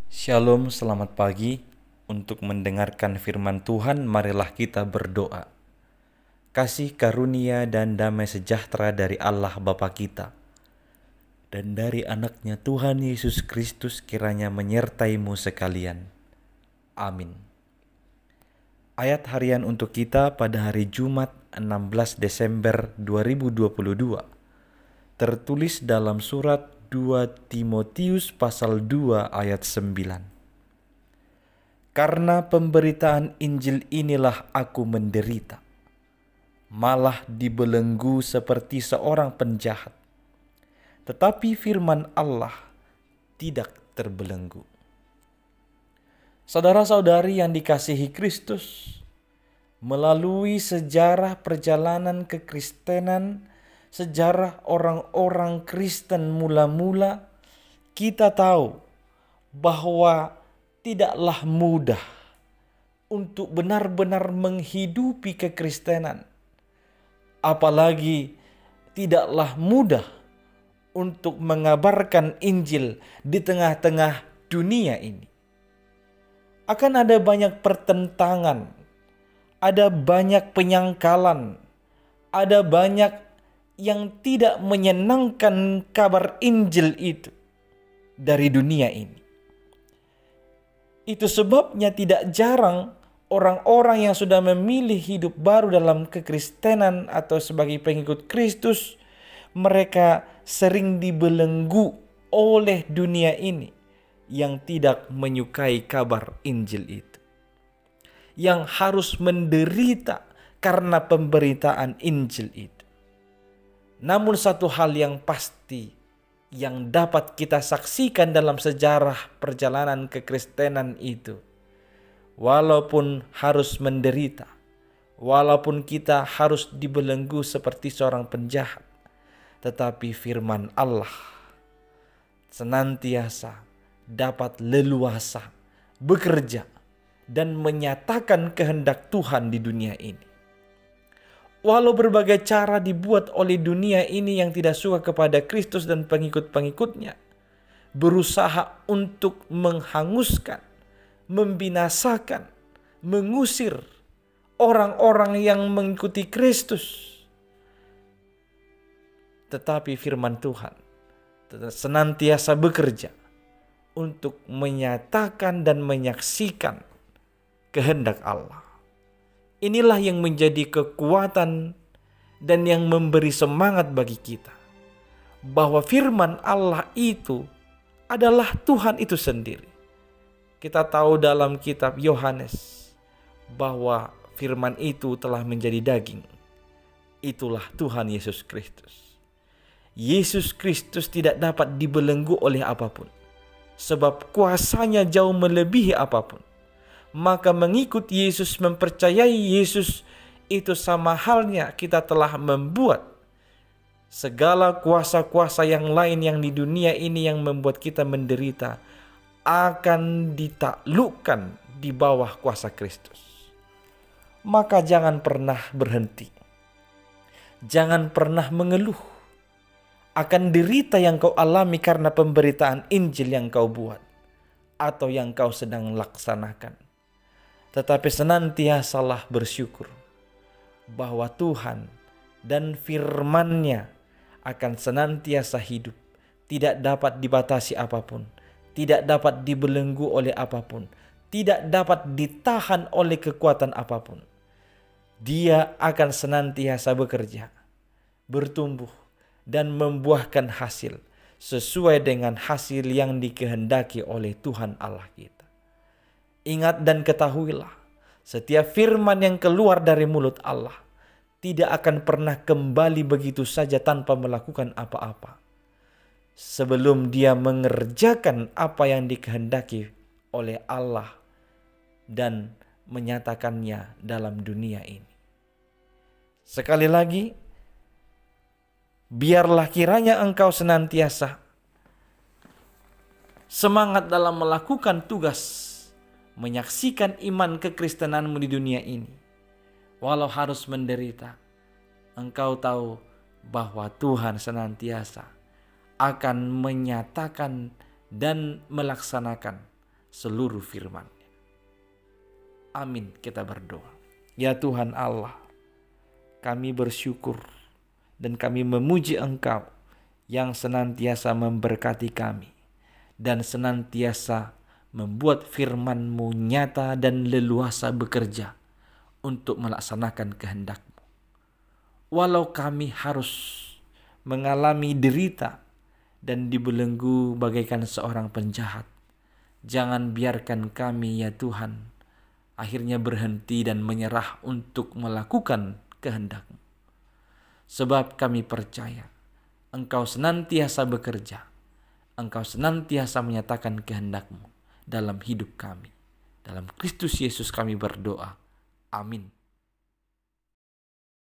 Shalom, selamat pagi. Untuk mendengarkan firman Tuhan, marilah kita berdoa. Kasih karunia dan damai sejahtera dari Allah Bapa kita dan dari anaknya Tuhan Yesus Kristus kiranya menyertaimu sekalian. Amin. Ayat harian untuk kita pada hari Jumat 16 Desember 2022 tertulis dalam surat 2 Timotius pasal 2 ayat 9. Karena pemberitaan Injil inilah aku menderita, malah dibelenggu seperti seorang penjahat. Tetapi firman Allah tidak terbelenggu. Saudara-saudari yang dikasihi Kristus, melalui sejarah perjalanan kekristenan, sejarah orang-orang Kristen mula-mula, kita tahu bahwa tidaklah mudah untuk benar-benar menghidupi kekristenan. Apalagi tidaklah mudah untuk mengabarkan Injil di tengah-tengah dunia ini. Akan ada banyak pertentangan, ada banyak penyangkalan, ada banyak yang tidak menyenangkan kabar Injil itu dari dunia ini. Itu sebabnya tidak jarang orang-orang yang sudah memilih hidup baru dalam kekristenan atau sebagai pengikut Kristus, mereka sering dibelenggu oleh dunia ini yang tidak menyukai kabar Injil itu, yang harus menderita karena pemberitaan Injil itu. Namun satu hal yang pasti yang dapat kita saksikan dalam sejarah perjalanan kekristenan itu, walaupun harus menderita, walaupun kita harus dibelenggu seperti seorang penjahat, tetapi firman Allah senantiasa dapat leluasa bekerja dan menyatakan kehendak Tuhan di dunia ini. Walau berbagai cara dibuat oleh dunia ini yang tidak suka kepada Kristus dan pengikut-pengikutnya, berusaha untuk menghanguskan, membinasakan, mengusir orang-orang yang mengikuti Kristus. Tetapi firman Tuhan senantiasa bekerja untuk menyatakan dan menyaksikan kehendak Allah. Inilah yang menjadi kekuatan dan yang memberi semangat bagi kita, bahwa firman Allah itu adalah Tuhan itu sendiri. Kita tahu dalam kitab Yohanes bahwa firman itu telah menjadi daging. Itulah Tuhan Yesus Kristus. Yesus Kristus tidak dapat dibelenggu oleh apapun, sebab kuasanya jauh melebihi apapun. Maka mengikut Yesus, mempercayai Yesus, itu sama halnya kita telah membuat segala kuasa-kuasa yang lain yang di dunia ini yang membuat kita menderita akan ditaklukkan di bawah kuasa Kristus. Maka jangan pernah berhenti, jangan pernah mengeluh akan derita yang kau alami karena pemberitaan Injil yang kau buat atau yang kau sedang laksanakan. Tetapi senantiasalah bersyukur bahwa Tuhan dan firman-Nya akan senantiasa hidup, tidak dapat dibatasi apapun, tidak dapat dibelenggu oleh apapun, tidak dapat ditahan oleh kekuatan apapun. Dia akan senantiasa bekerja, bertumbuh, dan membuahkan hasil sesuai dengan hasil yang dikehendaki oleh Tuhan Allah kita. Ingat dan ketahuilah, setiap firman yang keluar dari mulut Allah tidak akan pernah kembali begitu saja tanpa melakukan apa-apa, sebelum dia mengerjakan apa yang dikehendaki oleh Allah dan menyatakannya dalam dunia ini. Sekali lagi, biarlah kiranya engkau senantiasa semangat dalam melakukan tugas menyaksikan iman kekristenanmu di dunia ini. Walau harus menderita, engkau tahu bahwa Tuhan senantiasa akan menyatakan dan melaksanakan seluruh firman-Nya. Amin, kita berdoa. Ya Tuhan Allah, kami bersyukur dan kami memuji Engkau yang senantiasa memberkati kami dan senantiasa membuat firman-Mu nyata dan leluasa bekerja untuk melaksanakan kehendak-Mu. Walau kami harus mengalami derita dan dibelenggu bagaikan seorang penjahat, jangan biarkan kami ya Tuhan akhirnya berhenti dan menyerah untuk melakukan kehendak-Mu. Sebab kami percaya Engkau senantiasa bekerja, Engkau senantiasa menyatakan kehendak-Mu dalam hidup kami. Dalam Kristus Yesus kami berdoa. Amin.